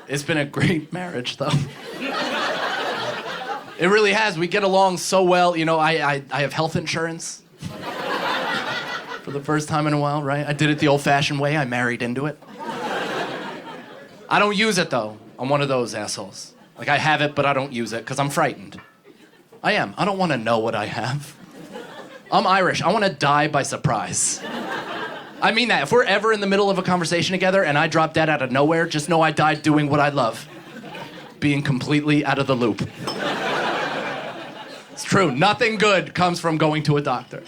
It's been a great marriage, though. It really has. We get along so well. You know, I have health insurance. For the first time in a while, right? I did it the old-fashioned way. I married into it. I don't use it, though. I'm one of those assholes. Like, I have it, but I don't use it because I'm frightened. I am. I don't want to know what I have. I'm Irish. I want to die by surprise. I mean that. If we're ever in the middle of a conversation together and I drop dead out of nowhere, just know I died doing what I love. Being completely out of the loop. It's true. Nothing good comes from going to a doctor.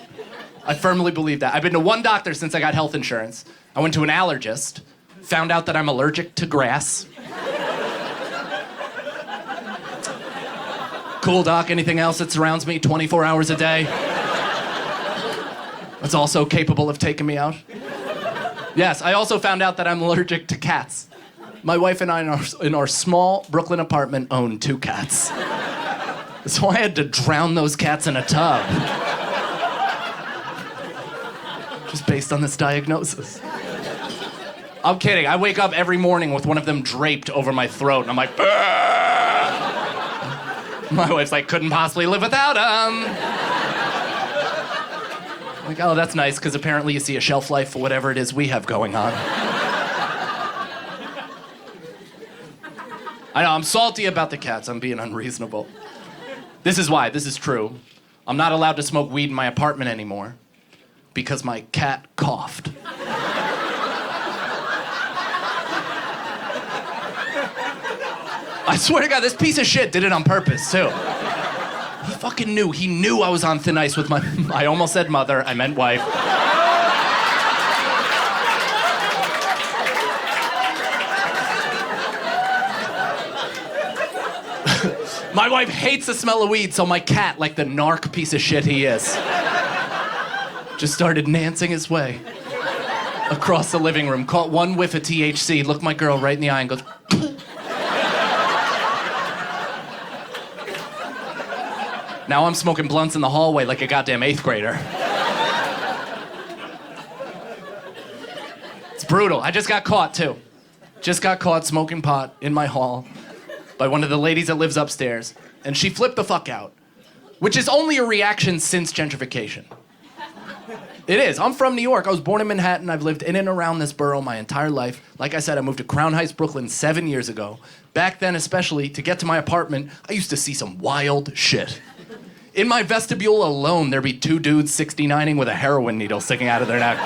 I firmly believe that. I've been to one doctor since I got health insurance. I went to an allergist, found out that I'm allergic to grass. Cool, doc. Anything else that surrounds me 24 hours a day? That's also capable of taking me out. Yes, I also found out that I'm allergic to cats. My wife and I in our small Brooklyn apartment own 2 cats. So I had to drown those cats in a tub. Just based on this diagnosis. I'm kidding. I wake up every morning with one of them draped over my throat, and I'm like, "Burr!" My wife's like, couldn't possibly live without him. I'm like, oh, that's nice, because apparently you see a shelf life for whatever it is we have going on. I know, I'm salty about the cats. I'm being unreasonable. This is why. This is true. I'm not allowed to smoke weed in my apartment anymore because my cat coughed. I swear to God, this piece of shit did it on purpose, too. He fucking knew. He knew I was on thin ice with I almost said mother, I meant wife. My wife hates the smell of weed, so my cat, like the narc piece of shit he is, just started nancing his way across the living room, caught one whiff of THC, looked my girl right in the eye and goes, now I'm smoking blunts in the hallway like a goddamn 8th grader. It's brutal. I just got caught, too. Just got caught smoking pot in my hall by one of the ladies that lives upstairs. And she flipped the fuck out, which is only a reaction since gentrification. It is. I'm from New York. I was born in Manhattan. I've lived in and around this borough my entire life. Like I said, I moved to Crown Heights, Brooklyn 7 years ago. Back then, especially, to get to my apartment, I used to see some wild shit. In my vestibule alone, there'd be 2 dudes 69ing with a heroin needle sticking out of their neck.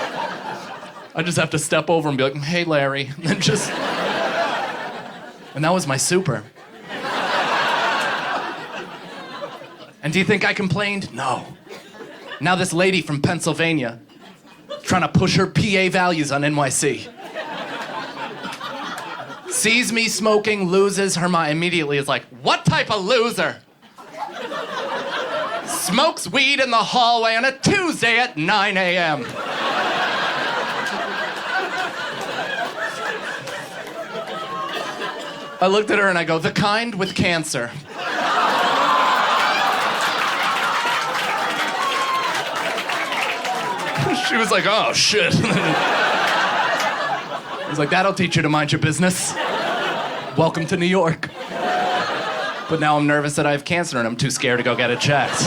I just have to step over and be like, hey, Larry. And that was my super. And do you think I complained? No. Now this lady from Pennsylvania trying to push her PA values on NYC. Sees me smoking, loses her mind. Immediately is like, what type of loser smokes weed in the hallway on a Tuesday at 9 a.m.? I looked at her and I go, the kind with cancer. She was like, oh, shit. I was like, that'll teach you to mind your business. Welcome to New York. But now I'm nervous that I have cancer and I'm too scared to go get it checked.